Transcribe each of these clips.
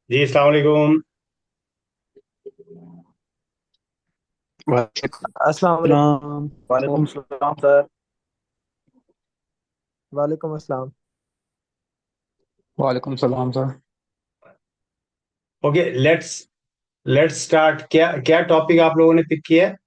जी अस्सलाम वालेकुम। वालेकुम अस्सलाम सलाम। वालेकुम सलाम सर। वालेकुम अस्सलाम। वालेकुम सलाम sir. Okay, let's let's start. क्या क्या टॉपिक आप लोगों ने पिक किया है?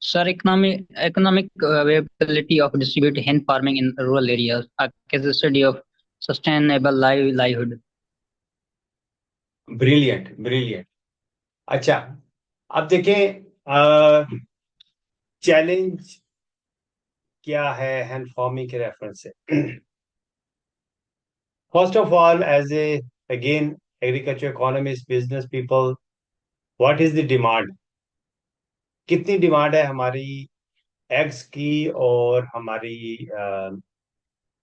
Sir, economic viability of distributed hen farming in rural areas, a case study of sustainable livelihood. Brilliant brilliant. अच्छा, अब देखें चैलेंज क्या है हैंड फार्मिंग के रेफरेंस से। First of all, as a again agriculture economist, business people, what is the demand? कितनी demand है हमारी एग्स की और हमारी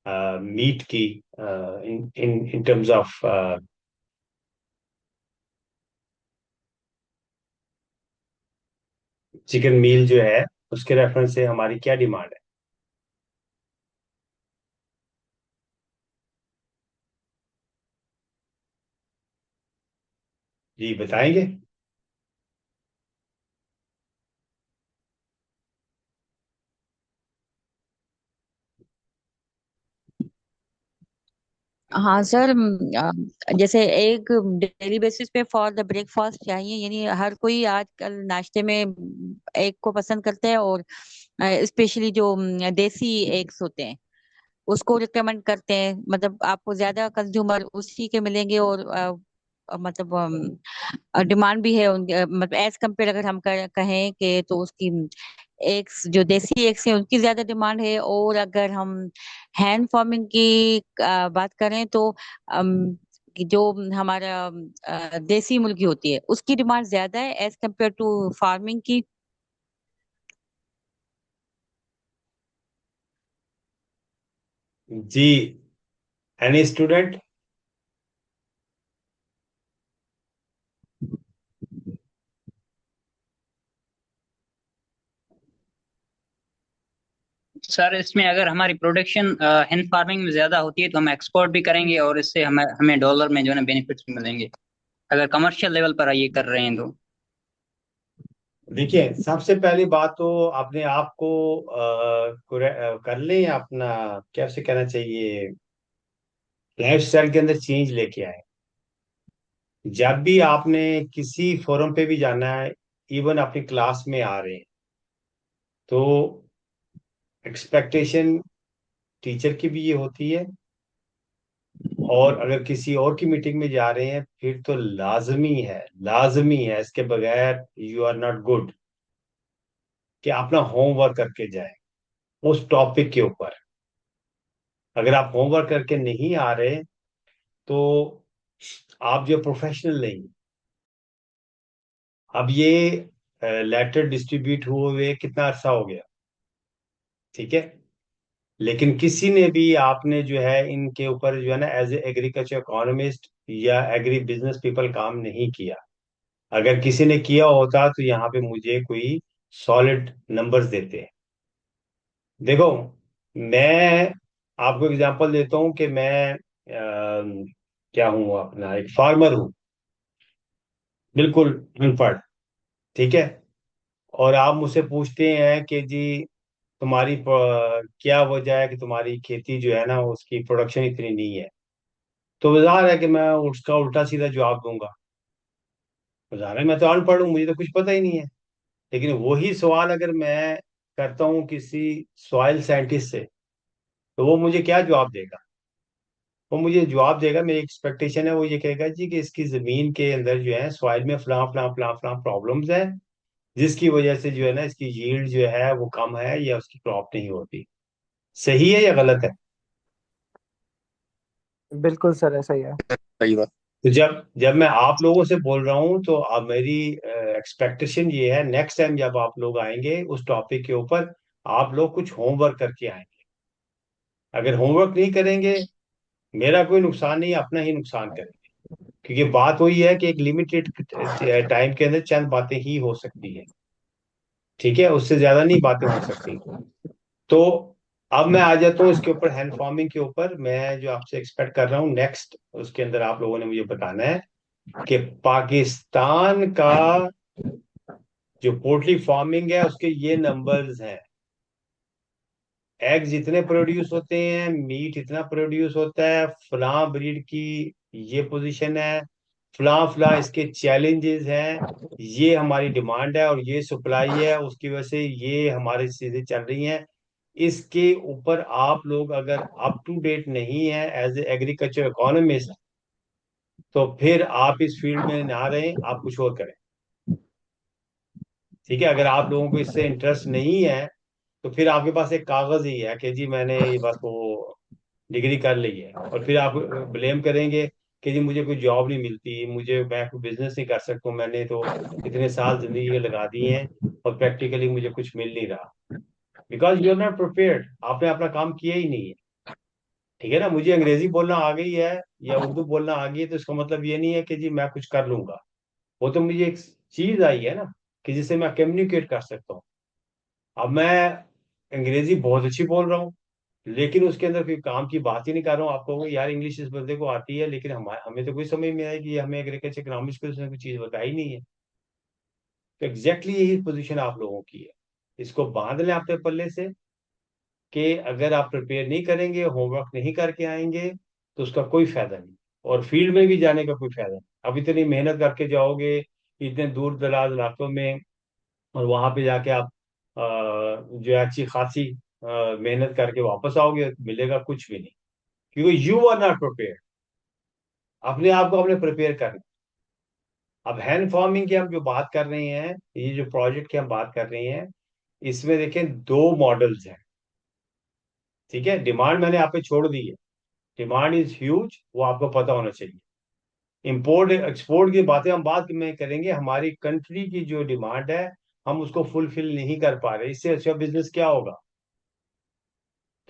मीट की, in in in terms of chicken meal जो है, उसके रेफरेंस से हमारी क्या डिमांड है? जी बताएंगे। हाँ सर। जैसे एक डेली बेसिस पे फॉर द ब्रेकफास्ट चाहिए, यानी हर कोई आजकल नाश्ते में एग को पसंद करते हैं, और स्पेशली जो देसी एग्स होते हैं उसको रिकमेंड करते हैं। मतलब आपको ज्यादा कंज्यूमर उसी के मिलेंगे, और मतलब डिमांड भी है मतलब एज कम्पेयर अगर हम कहें कि तो उसकी एग्स जो देसी एग्स हैं उनकी ज्यादा डिमांड है। और अगर हम हैंड फार्मिंग की बात करें तो जो हमारा देसी मुर्गी होती है उसकी डिमांड ज्यादा है एज कम्पेयर टू फार्मिंग की। जी, एनी स्टूडेंट? सर, इसमें अगर हमारी प्रोडक्शन hen फार्मिंग में ज्यादा होती है तो हम एक्सपोर्ट भी करेंगे और इससे हमें हमें डॉलर में जो है ना बेनिफिट्स भी मिलेंगे, अगर कमर्शियल लेवल पर ये कर रहे हैं तो। देखिए, सबसे पहली बात तो अपने आप को कर लें, अपना क्या से कहना चाहिए, लाइफ स्टाइल के अंदर चेंज लेके आए। जब भी आपने किसी फोरम पे भी जाना है, इवन अपनी क्लास में आ रहे हैं, तो एक्सपेक्टेशन टीचर की भी ये होती है, और अगर किसी और की मीटिंग में जा रहे हैं फिर तो लाजमी है, इसके बगैर यू आर नॉट गुड, कि अपना होमवर्क करके जाए उस टॉपिक के ऊपर। अगर आप होमवर्क करके नहीं आ रहे तो आप जो प्रोफेशनल नहीं। अब ये लेटर डिस्ट्रीब्यूट हुए हुए कितना अरसा हो गया, ठीक है, लेकिन किसी ने भी आपने जो है इनके ऊपर जो है ना एज ए एग्रीकल्चर इकोनॉमिस्ट या एग्री बिजनेस पीपल काम नहीं किया। अगर किसी ने किया होता तो यहाँ पे मुझे कोई सॉलिड नंबर्स देते। देखो, मैं आपको एग्जांपल देता हूँ कि मैं क्या हूँ, अपना एक फार्मर हूँ, बिल्कुल अनपढ़, ठीक है। और आप मुझसे पूछते हैं कि जी तुम्हारी क्या वजह है कि तुम्हारी खेती जो है ना उसकी प्रोडक्शन इतनी नहीं है, तो ज़ाहिर है कि मैं उसका उल्टा सीधा जवाब दूंगा। ज़ाहिर है मैं तो अनपढ़ हूँ, मुझे तो कुछ पता ही नहीं है। लेकिन वही सवाल अगर मैं करता हूँ किसी सॉइल साइंटिस्ट से, तो वो मुझे क्या जवाब देगा? वो मुझे जवाब देगा, मेरी एक्सपेक्टेशन है, वो ये कहेगा जी कि इसकी जमीन के अंदर जो है सॉइल में फलां फलां फलां फलां प्रॉब्लम्स है, जिसकी वजह से जो है ना इसकी यील्ड जो है वो कम है या उसकी क्रॉप नहीं होती। सही है या गलत है? बिल्कुल सर, ऐसा ही है। सही बात। तो जब जब मैं आप लोगों से बोल रहा हूँ तो अब मेरी एक्सपेक्टेशन ये है, नेक्स्ट टाइम जब आप लोग आएंगे उस टॉपिक के ऊपर, आप लोग कुछ होमवर्क करके आएंगे। अगर होमवर्क नहीं करेंगे मेरा कोई नुकसान नहीं, अपना ही नुकसान करेंगे। क्योंकि बात वही है कि एक लिमिटेड टाइम के अंदर चंद बातें ही हो सकती है, ठीक है, उससे ज्यादा नहीं बातें हो सकती। तो अब मैं आ जाता हूँ इसके ऊपर, हैंड फार्मिंग के ऊपर। मैं जो आपसे एक्सपेक्ट कर रहा हूँ नेक्स्ट, उसके अंदर आप लोगों ने मुझे बताना है कि पाकिस्तान का जो पोल्ट्री फार्मिंग है उसके ये नंबर्स हैं। एग जितने प्रोड्यूस होते हैं, मीट इतना प्रोड्यूस होता है, फलां ब्रीड की ये पोजीशन है, फलां फलां इसके चैलेंजेस हैं, ये हमारी डिमांड है और ये सप्लाई है, उसकी वजह से ये हमारी चीजें चल रही हैं। इसके ऊपर आप लोग अगर अप टू डेट नहीं है एज ए एग्रीकल्चर इकोनॉमिस्ट, तो फिर आप इस फील्ड में ना रहें, आप कुछ और करें। ठीक है, अगर आप लोगों को इससे इंटरेस्ट नहीं है, तो फिर आपके पास एक कागज ही है कि जी मैंने ये बस वो डिग्री कर ली है, और फिर आप ब्लेम करेंगे कि जी मुझे कोई जॉब नहीं मिलती, मुझे मैं कोई बिजनेस नहीं कर सकता हूँ, मैंने तो इतने साल जिंदगी के लगा दिए हैं और प्रैक्टिकली मुझे कुछ मिल नहीं रहा। Because you are not prepared, आपने अपना काम किया ही नहीं है। ठीक है ना, मुझे अंग्रेजी बोलना आ गई है या उर्दू बोलना आ गई है, तो इसका मतलब ये नहीं है कि जी मैं कुछ कर लूंगा। वो तो मुझे एक चीज आई है ना, कि जिससे मैं कम्युनिकेट कर सकता हूँ। अब मैं अंग्रेजी बहुत अच्छी बोल रहा हूँ, लेकिन उसके अंदर कोई काम की बात ही नहीं कर रहा हूँ। आप कहोगे यार इंग्लिश इस बंदे को आती है, लेकिन हमें तो कोई समझ में आएगी, हमें एग्रीकल्चर इकोनॉमिक्स को उसने कोई चीज बताई नहीं है। तो एग्जैक्टली यही पोजीशन आप लोगों की है। इसको बांध लें अपने पल्ले से, कि अगर आप प्रिपेयर नहीं करेंगे, होमवर्क नहीं करके आएंगे, तो उसका कोई फायदा नहीं, और फील्ड में भी जाने का कोई फायदा नहीं। अब इतनी मेहनत करके जाओगे इतने दूर दराज इलाकों में, और वहां पे जाके आप जो है अच्छी खासी मेहनत करके वापस आओगे, मिलेगा कुछ भी नहीं, क्योंकि यू आर नॉट प्रिपेयर। अपने आप को अपने प्रिपेयर करना। अब हैंड फार्मिंग की हम जो बात कर रहे हैं, ये जो प्रोजेक्ट की हम बात कर रहे हैं, इसमें देखें दो मॉडल्स हैं। ठीक है, डिमांड मैंने आप पे छोड़ दी है, डिमांड इज ह्यूज, वो आपको पता होना चाहिए। इंपोर्ट एक्सपोर्ट की बातें हम बाद में करेंगे। हमारी कंट्री की जो डिमांड है, हम उसको फुलफिल नहीं कर पा रहे, इससे अच्छा बिजनेस क्या होगा?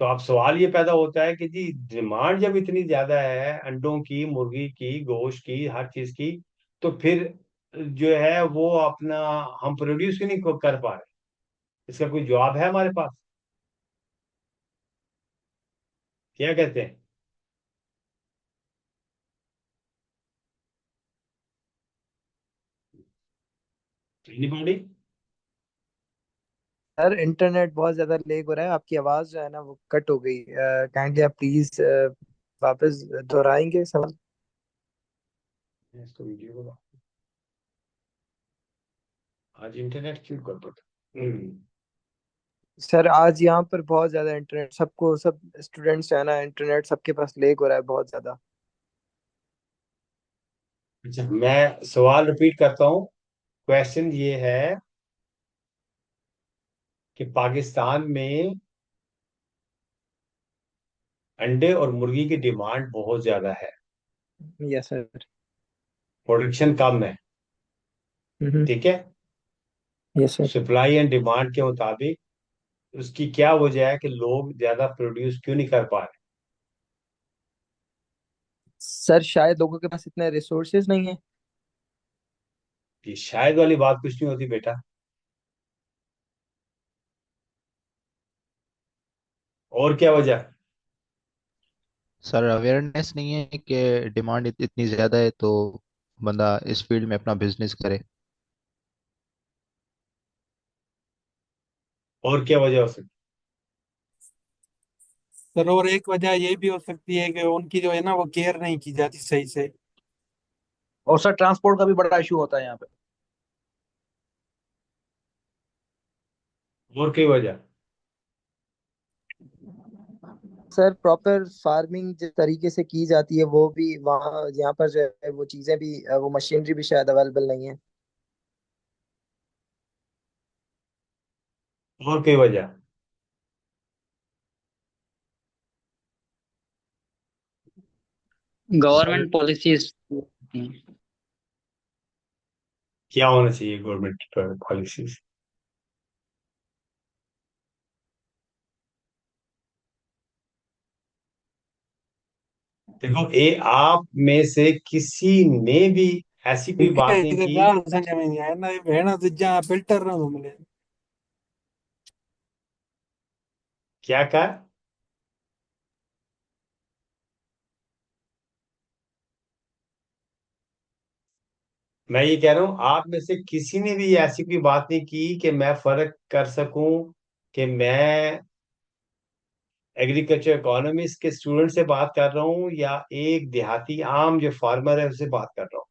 तो अब सवाल ये पैदा होता है कि जी डिमांड जब इतनी ज्यादा है, अंडों की, मुर्गी की, गोश्त की, हर चीज की, तो फिर जो है वो अपना हम प्रोड्यूस क्यों नहीं कर पा रहे? इसका कोई जवाब है हमारे पास? क्या कहते हैं? एनीबॉडी? सर इंटरनेट बहुत ज्यादा लेग हो रहा है, आपकी आवाज जो है ना वो कट हो गई। काइंडली आप प्लीज वापस दोहराएंगे सवाल। इसको वीडियो को आज इंटरनेट क्यों कर पड़ा? सर आज यहाँ पर बहुत ज्यादा इंटरनेट, सबको सब स्टूडेंट्स है ना, इंटरनेट सबके पास लेग हो रहा है बहुत ज्यादा। अच्छा, मैं सवाल रिपीट करता हूँ। क्वेश्चन ये है कि पाकिस्तान में अंडे और मुर्गी की डिमांड बहुत ज्यादा है, यस सर। प्रोडक्शन कम है। ठीक है, yes sir. Supply and demand के मुताबिक उसकी क्या वजह है कि लोग ज्यादा प्रोड्यूस क्यों नहीं कर पा रहे? सर शायद लोगों के पास इतने रिसोर्सेज नहीं है। ये शायद वाली बात कुछ नहीं होती बेटा। और क्या वजह है? सर अवेयरनेस नहीं है कि डिमांड इतनी ज़्यादा है तो बंदा इस फील्ड में अपना बिजनेस करे। और क्या वजह हो सकती? सर और एक वजह ये भी हो सकती है कि उनकी जो है ना वो केयर नहीं की जाती सही से। और सर ट्रांसपोर्ट का भी बड़ा इशू होता है यहाँ पे। और क्या वजह? सर प्रॉपर फार्मिंग जिस तरीके से की जाती है वो भी वहाँ, यहाँ पर जो है वो चीजें भी, वो मशीनरी भी शायद अवेलेबल नहीं है। और क्या वजह? Sir government policies. क्या होना चाहिए गवर्नमेंट पॉलिसी? देखो, आप में से किसी ने भी ऐसी कोई बात नहीं ಇದು की। ಗಾಳ ಸಂಜೆ ಮಂಜೆ ಎನ್ನ ಬೇಣ ತಿಜ್ಜ ಫಿಲ್ಟರ್ ನಮ್ಮನೆ क्या कहा? मैं ये कह रहा हूं, आप में से किसी ने भी ऐसी कोई बात नहीं की कि मैं फर्क कर सकूं कि मैं एग्रीकल्चर इकोनॉमिक्स के स्टूडेंट से बात कर रहा हूं या एक देहाती आम जो फार्मर है उससे बात कर रहा हूं।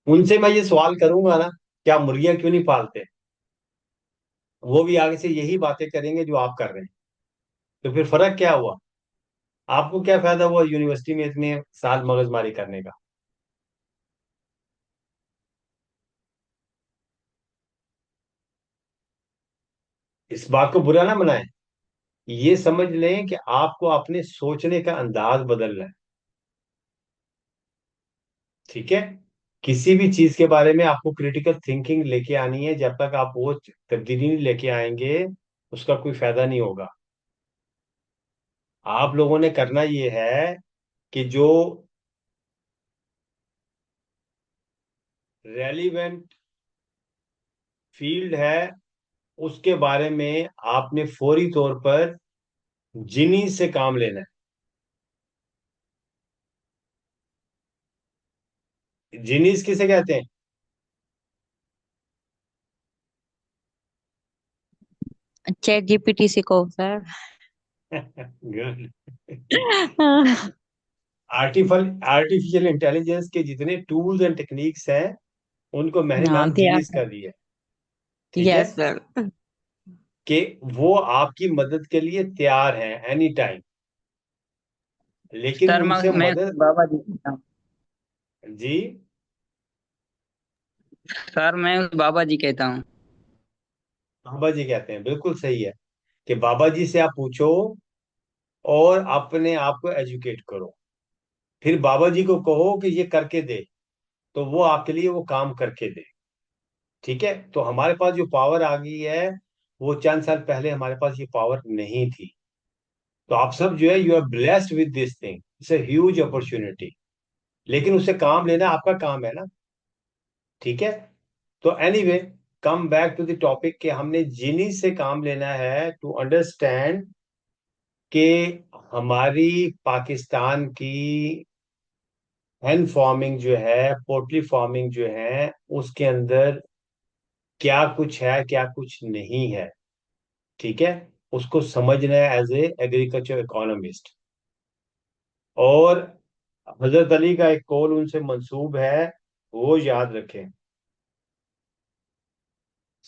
उनसे मैं ये सवाल करूंगा ना, क्या मुर्गियां क्यों नहीं पालते, वो भी आगे से यही बातें करेंगे जो आप कर रहे हैं। तो फिर फर्क क्या हुआ? आपको क्या फायदा हुआ यूनिवर्सिटी में इतने साल मगजमारी करने का? इस बात को बुरा ना बनाएं। ये समझ लें कि आपको अपने सोचने का अंदाज बदलना है। ठीक है? किसी भी चीज के बारे में आपको क्रिटिकल थिंकिंग लेके आनी है। जब तक आप वो तब्दीली नहीं लेके आएंगे, उसका कोई फायदा नहीं होगा। आप लोगों ने करना ये है कि जो रेलिवेंट फील्ड है उसके बारे में आपने फौरी तौर पर जिनी से काम लेना है। जिनीस किसे कहते हैं? चैट जीपीटी से कहो सर। गुड। आर्टिफिशियल इंटेलिजेंस के जितने टूल्स एंड टेक्निक्स हैं उनको मैंने हाँ नाम दे आर जिनीस कर दिया है। ठीक है? Yes sir. कि वो आपकी मदद के लिए तैयार हैं एनी टाइम, लेकिन सर उनसे मैं मदद। बाबा जी कहता हूँ। जी, सर मैं बाबा जी कहता हूँ। बाबा जी कहते हैं, बिल्कुल सही है कि बाबा जी से आप पूछो और अपने आप को एजुकेट करो। फिर बाबा जी को कहो कि ये करके दे, तो वो आपके लिए वो काम करके दे। ठीक है? तो हमारे पास जो पावर आ गई है, वो चंद साल पहले हमारे पास ये पावर नहीं थी। तो आप सब जो है, you are blessed with this thing, it's a huge opportunity. लेकिन उससे काम लेना आपका काम है ना। ठीक है? तो anyway, come back to the topic कि हमने जिनी से काम लेना है टू अंडरस्टैंड कि हमारी पाकिस्तान की हैन फार्मिंग जो है, पोल्ट्री फार्मिंग जो है, उसके अंदर क्या कुछ है क्या कुछ नहीं है। ठीक है? उसको समझना है एज ए एग्रीकल्चर इकोनॉमिस्ट। और हजरत अली का एक कौल उनसे मंसूब है, वो याद रखें,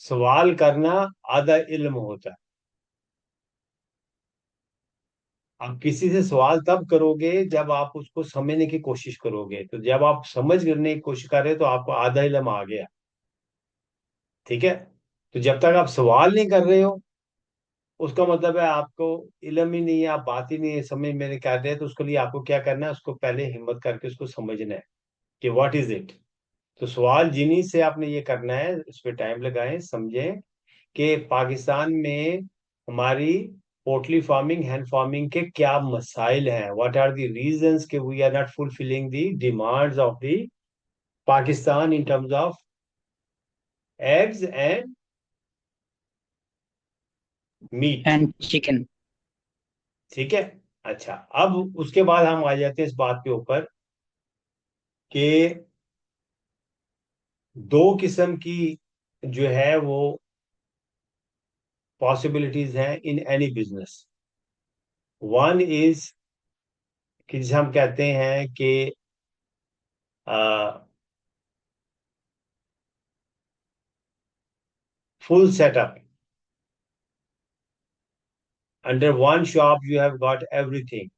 सवाल करना आधा इल्म होता है। आप किसी से सवाल तब करोगे जब आप उसको समझने की कोशिश करोगे। तो जब आप समझ करने की कोशिश कर रहे हो तो आपको आधा इल्म आ गया। ठीक है? तो जब तक आप सवाल नहीं कर रहे हो, उसका मतलब है आपको इल्म ही नहीं है, आप बात ही नहीं है समझ में नहीं कर रहे। तो उसके लिए आपको क्या करना है, उसको पहले हिम्मत करके उसको समझना है कि व्हाट इज इट। तो सवाल जिन्हीं से आपने ये करना है, इस पे टाइम लगाएं, समझें कि पाकिस्तान में हमारी पोल्ट्री फार्मिंग हैंड फार्मिंग के क्या मसाइल हैं, व्हाट आर द रीजंस कि we are not fulfilling the demands of the Pakistan in terms of eggs and meat. And chicken. ठीक है? अच्छा, अब उसके बाद हम आ जाते हैं इस बात के ऊपर कि दो किस्म की जो है वो पॉसिबिलिटीज हैं in any business. One is कि जिसे हम कहते हैं कि full setup. Under one shop you have got everything,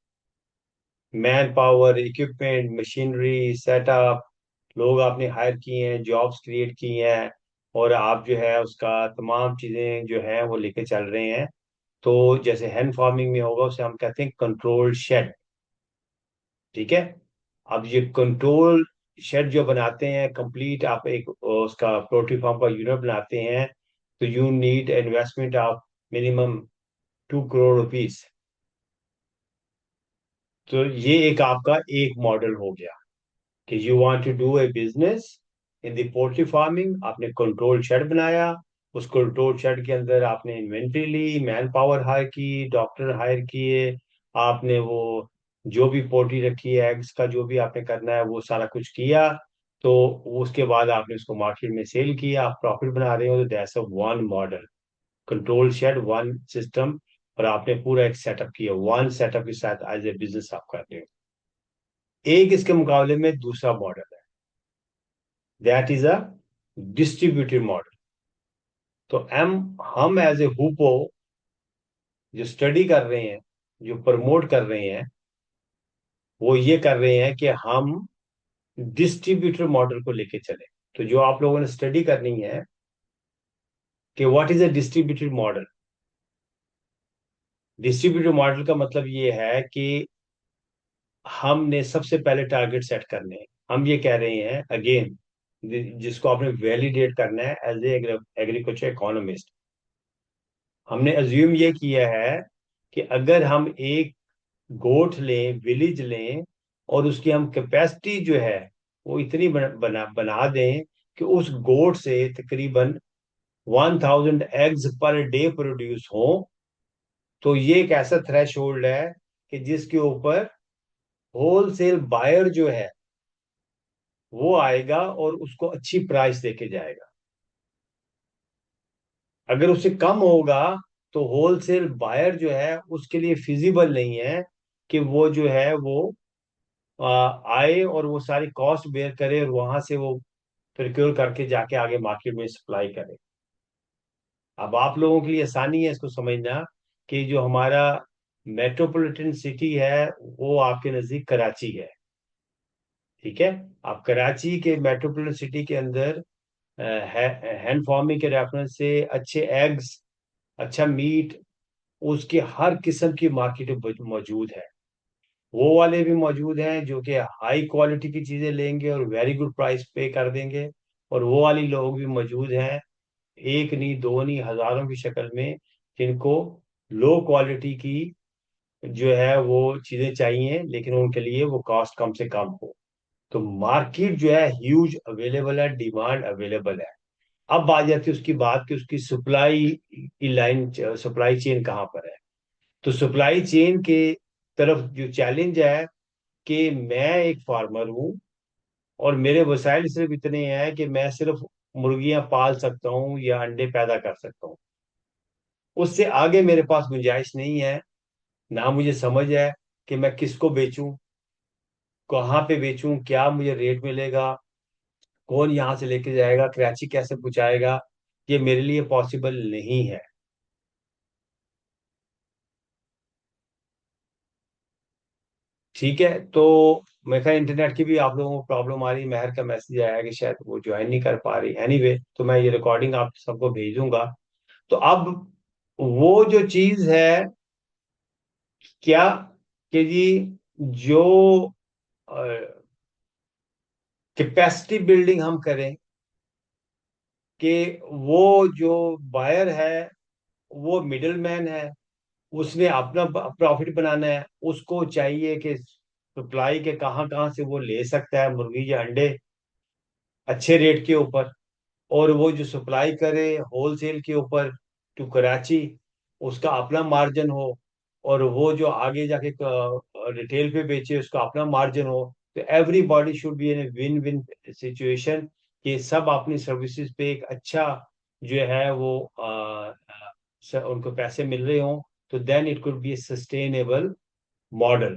man power, equipment, machinery, setup, लोग आपने हायर किए हैं, जॉब्स क्रिएट की हैं, और आप जो है उसका तमाम चीजें जो है वो लेके चल रहे हैं। तो जैसे हैंड फार्मिंग में होगा उसे हम कहते हैं कंट्रोल शेड। ठीक है? अब ये कंट्रोल शेड जो बनाते हैं कंप्लीट, आप एक उसका पोल्ट्री फार्म का यूनिट बनाते हैं, तो you need investment of minimum 2 crore rupees. तो ये एक आपका एक मॉडल हो गया कि you want to do a business in the poultry farming. आपने कंट्रोल शेड बनाया, उस कंट्रोल शेड के अंदर आपने इन्वेंट्री ली, मैन पावर हायर की, डॉक्टर हायर किए, आपने वो जो भी पोल्ट्री रखी है, एग्स का जो भी आपने करना है वो सारा कुछ किया। तो उसके बाद आपने उसको मार्केट में सेल किया, आप प्रॉफिट बना रहे हो। तो that's a one model, control shed, one system. और आपने पूरा एक सेटअप किया, वन सेटअप के साथ एज ए बिजनेस आप कर रहे हो। एक इसके मुकाबले में दूसरा मॉडल है, that is a distributed model. तो हम एज ए हुपो जो स्टडी कर रहे हैं, जो प्रमोट कर रहे हैं, वो ये कर रहे हैं कि हम डिस्ट्रीब्यूटर मॉडल को लेके चले। तो जो आप लोगों ने स्टडी करनी है कि what is a distributed model. Distributor model का मतलब ये है कि हमने सबसे पहले टारगेट सेट करने हैं। हम ये कह रहे हैं अगेन, जिसको आपने वैलिडेट करना है एज ए एग्रीकल्चर इकोनॉमिस्ट। हमने अज्यूम ये किया है कि अगर हम एक गोठ लें, विलेज लें, और उसकी हम कैपेसिटी जो है वो इतनी बना दें कि उस गोठ से तकरीबन 1000 एग्स पर डे प्रोड्यूस हो, तो ये एक ऐसा थ्रेश होल्ड है कि जिसके ऊपर होलसेल बायर जो है वो आएगा और उसको अच्छी प्राइस देके जाएगा। अगर उससे कम होगा तो होलसेल बायर जो है उसके लिए फिजिबल नहीं है कि वो जो है वो आए और वो सारी कॉस्ट बेयर करे और वहां से वो प्रोक्योर करके जाके आगे मार्केट में सप्लाई करे। अब आप लोगों के लिए आसानी है इसको समझना कि जो हमारा मेट्रोपॉलिटन सिटी है वो आपके नजदीक कराची है। ठीक है, आप कराची के मेट्रोपॉलिटन सिटी के अंदर हैंड फार्मिंग के रेफरेंस से अच्छे एग्स, अच्छा मीट, उसकी हर किस्म की मार्केट मौजूद है। वो वाले भी मौजूद हैं जो कि हाई क्वालिटी की चीजें लेंगे और वेरी गुड प्राइस पे कर देंगे, और वो वाले लोग भी मौजूद हैं, एक नहीं दो नहीं हजारों की शक्ल में, जिनको लो क्वालिटी की जो है वो चीजें चाहिए लेकिन उनके लिए वो कॉस्ट कम से कम हो। तो मार्केट जो है ह्यूज अवेलेबल है, डिमांड अवेलेबल है। अब आ जाती है उसकी बात कि उसकी सप्लाई की लाइन, सप्लाई चेन कहाँ पर है। तो सप्लाई चेन के तरफ जो चैलेंज है कि मैं एक फार्मर हूं और मेरे वसाइल सिर्फ इतने हैं कि मैं सिर्फ मुर्गियां पाल सकता हूं या अंडे पैदा कर सकता हूं। उससे आगे मेरे पास गुंजाइश नहीं है, ना मुझे समझ है कि मैं किसको बेचूं, कहाँ पे बेचूं, क्या मुझे रेट मिलेगा, कौन यहाँ से लेके जाएगा, कराची कैसे पहुंचाएगा। ये मेरे लिए पॉसिबल नहीं है। ठीक है, तो मैं खैर इंटरनेट की भी आप लोगों को प्रॉब्लम आ रही है। महर का मैसेज आया कि शायद वो ज्वाइन नहीं कर पा रही। एनीवे, तो मैं ये रिकॉर्डिंग आप सबको भेजूंगा। तो अब वो जो चीज है क्या कि जी, जो कैपेसिटी बिल्डिंग हम करें कि वो जो बायर है वो मिडिल मैन है, उसने अपना प्रॉफिट बनाना है। उसको चाहिए कि सप्लाई के कहाँ कहाँ से वो ले सकता है मुर्गी या अंडे अच्छे रेट के ऊपर, और वो जो सप्लाई करे होलसेल के ऊपर टू कराची, उसका अपना मार्जिन हो, और वो जो आगे जाके रिटेल पे बेचे उसका अपना मार्जिन हो। तो everybody should be in win win situation कि सब अपनी सर्विसेज पे एक अच्छा जो है वो उनको पैसे मिल रहे हों। तो then it could be a sustainable model.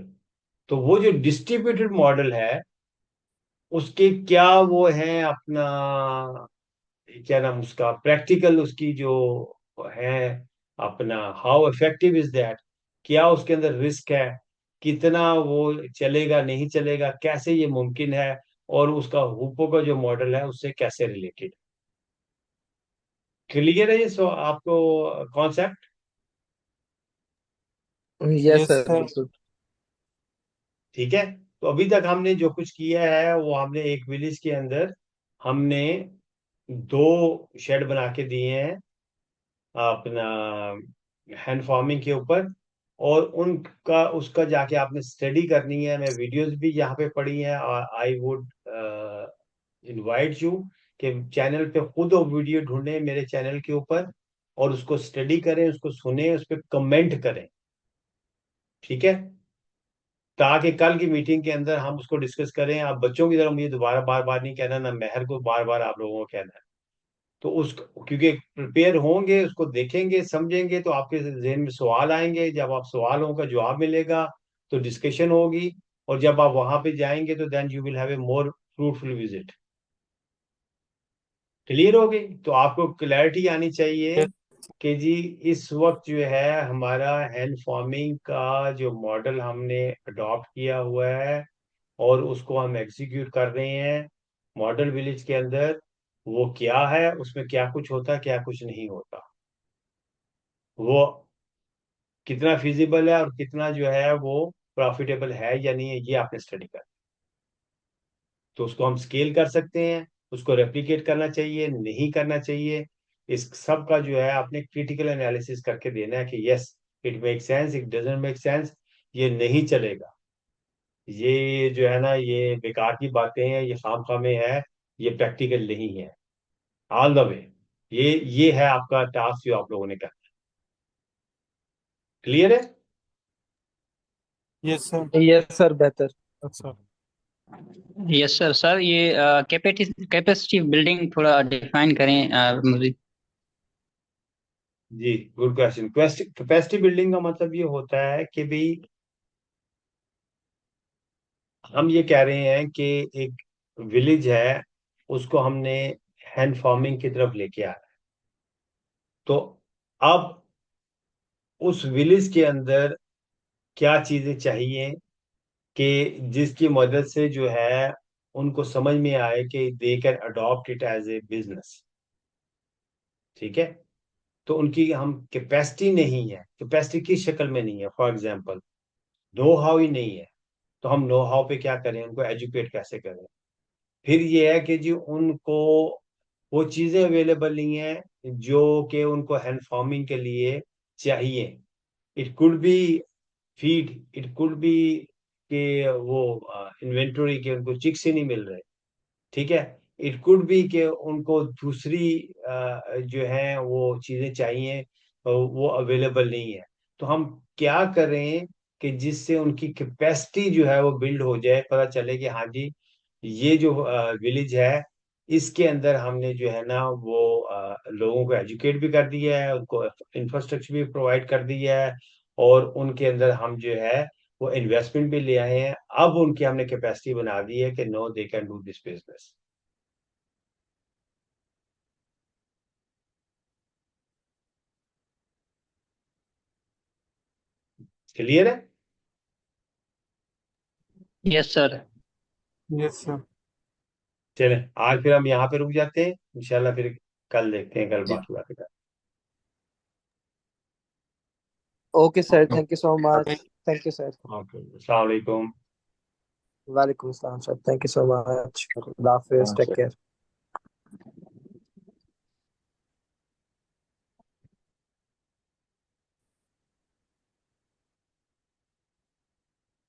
तो वो जो डिस्ट्रीब्यूटेड मॉडल है उसके क्या वो है अपना, क्या नाम उसका, प्रैक्टिकल उसकी जो है अपना, हाउ इफेक्टिव इज दैट, क्या उसके अंदर रिस्क है, कितना वो चलेगा नहीं चलेगा, कैसे ये मुमकिन है, और उसका हुपो का जो मॉडल है उससे कैसे रिलेटेड। क्लियर है ये सो आपको concept? Yes yes sir, sir. बिल्कुल। ठीक है, तो अभी तक हमने जो कुछ किया है वो हमने एक विलेज के अंदर हमने दो शेड बना के दिए हैं अपना हैंड फार्मिंग के ऊपर। और उनका उसका जाके आपने स्टडी करनी है। मैं वीडियोस भी यहाँ पे पढ़ी हैं, और आई वुड इनवाइट यू कि चैनल पे खुद वो वीडियो ढूंढें मेरे चैनल के ऊपर, और उसको स्टडी करें, उसको सुने, उस पर कमेंट करें, ठीक है, ताकि कल की मीटिंग के अंदर हम उसको डिस्कस करें। आप बच्चों की तरह मुझे दोबारा बार बार नहीं कहना, ना मेहर को बार बार आप लोगों को कहना है। तो उस क्योंकि प्रिपेयर होंगे, उसको देखेंगे, समझेंगे, तो आपके जहन में सवाल आएंगे। जब आप सवालों का जवाब मिलेगा तो डिस्कशन होगी, और जब आप वहां पे जाएंगे तो then you will have a more fruitful visit. Clear हो गई? तो आपको क्लैरिटी आनी चाहिए कि जी इस वक्त जो है हमारा हैंड फार्मिंग का जो मॉडल हमने अडॉप्ट किया हुआ है और उसको हम एग्जीक्यूट कर रहे हैं मॉडल विलेज के अंदर, वो क्या है, उसमें क्या कुछ होता है, क्या कुछ नहीं होता, वो कितना फिजिबल है और कितना जो है वो प्रॉफिटेबल है या नहीं है, ये आपने स्टडी कर। तो उसको हम स्केल कर सकते हैं, उसको रेप्लिकेट करना चाहिए, नहीं करना चाहिए, इस सब का जो है आपने क्रिटिकल एनालिसिस करके देना है कि yes it make sense, it doesn't make sense, ये नहीं चलेगा, ये जो है ना ये बेकार की बातें हैं, ये खाम में है, ये प्रैक्टिकल नहीं है, ऑल द वे। ये है आपका टास्क जो आप लोगों ने करना। क्लियर है? Yes sir. यस सर, बेहतर। अच्छा। Yes sir. सर ये कैपेसिटी बिल्डिंग थोड़ा डिफाइन करें मुझे। जी, गुड क्वेश्चन। कैपेसिटी बिल्डिंग का मतलब ये होता है कि भाई हम ये कह रहे हैं कि एक विलेज है, उसको हमने हैंड फार्मिंग की तरफ लेके आ रहे हैं। तो अब उस विलेज के अंदर क्या चीजें चाहिए कि जिसकी मदद से जो है उनको समझ में आए कि they can adopt it as a business, ठीक है। तो उनकी हम कैपेसिटी नहीं है, कैपेसिटी किस शक्ल में नहीं है, for example know how he नहीं है, तो हम नो हाउ पे क्या करें, उनको एजुकेट कैसे करें। फिर ये है कि जी उनको वो चीजें अवेलेबल नहीं है जो कि उनको हैंड फार्मिंग के लिए चाहिए। It could B feed, it could B कि वो इन्वेंटरी के उनको चिक्स ही नहीं मिल रहे, ठीक है। इट कुड बी कि उनको दूसरी जो है वो चीजें चाहिए, वो अवेलेबल नहीं है। तो हम क्या करें कि जिससे उनकी कैपेसिटी जो है वो बिल्ड हो जाए, पता चले कि हाँ जी ये जो विलेज है इसके अंदर हमने जो है ना वो लोगों को एजुकेट भी कर दिया है, उनको इंफ्रास्ट्रक्चर भी प्रोवाइड कर दिया है, और उनके अंदर हम जो है वो इन्वेस्टमेंट भी ले आए हैं। अब उनकी हमने कैपेसिटी बना दी है कि no they can do this business. Clear है? Yes sir. Yes sir. चलें आज फिर हम यहाँ पे रुक जाते हैं, इंशाल्लाह फिर कल देखते हैं, कल जी। बाकी बातें करते okay sir, thank you so much. Thank you sir. हैं। ओके, अस्सलाम वालेकुम। वालेकुम अस्सलाम sir, thank you so much. खुदा हाफिज, टेक केयर।